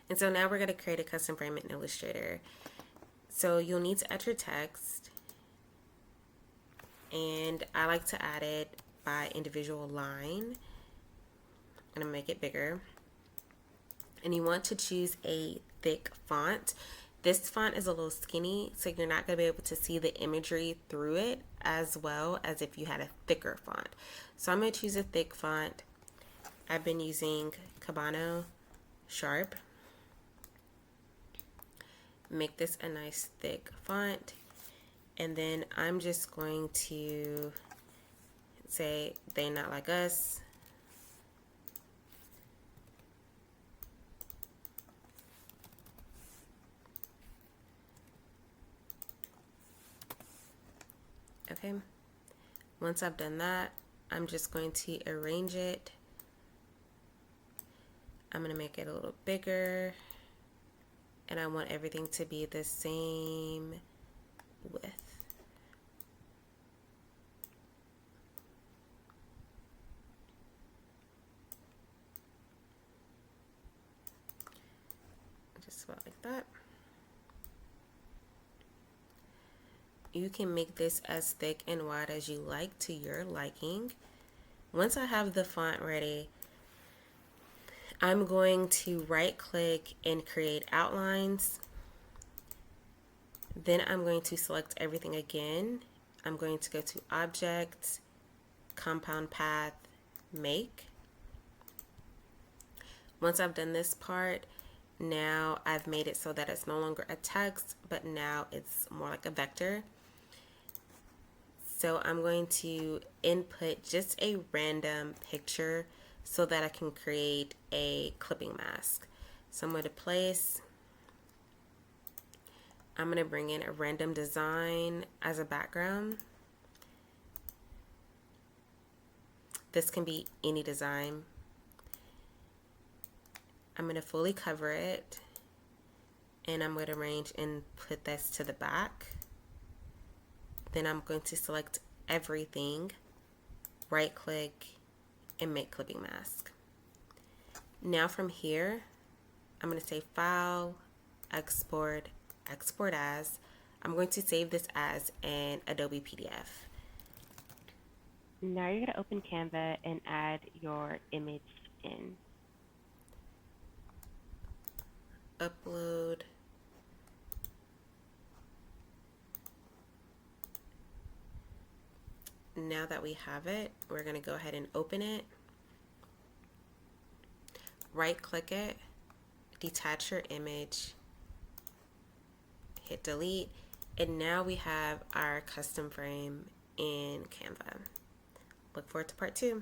And so now we're going to create a custom frame in Illustrator. So you'll need to add your text, and I like to add it by individual line. I'm going to make it bigger. And you want to choose a thick font. This font is a little skinny, so you're not going to be able to see the imagery through it as well as if you had a thicker font. So I'm going to choose a thick font. I've been using Cabano Sharp. Make this a nice thick font. And then I'm just going to say they not like us. Okay, once I've done that, I'm just going to arrange it. I'm going to make it a little bigger, and I want everything to be the same width. Just about like that. You can make this as thick and wide as you like to your liking. Once I have the font ready, I'm going to right click and create outlines. Then I'm going to select everything again. I'm going to go to Object, Compound Path, Make. Once I've done this part, now I've made it so that it's no longer a text, but now it's more like a vector. So I'm going to input just a random picture so that I can create a clipping mask. So I'm going to place, I'm going to bring in a random design as a background. This can be any design. I'm going to fully cover it, and I'm going to arrange and put this to the back. Then I'm going to select everything, right click, and make clipping mask. Now from here, I'm going to say File, Export, Export As. I'm going to save this as an Adobe PDF. Now you're going to open Canva and add your image in. Upload. Now that we have it, we're going to go ahead and open it. Right click it, detach your image, hit delete, and now we have our custom frame in Canva. Look forward to part 2.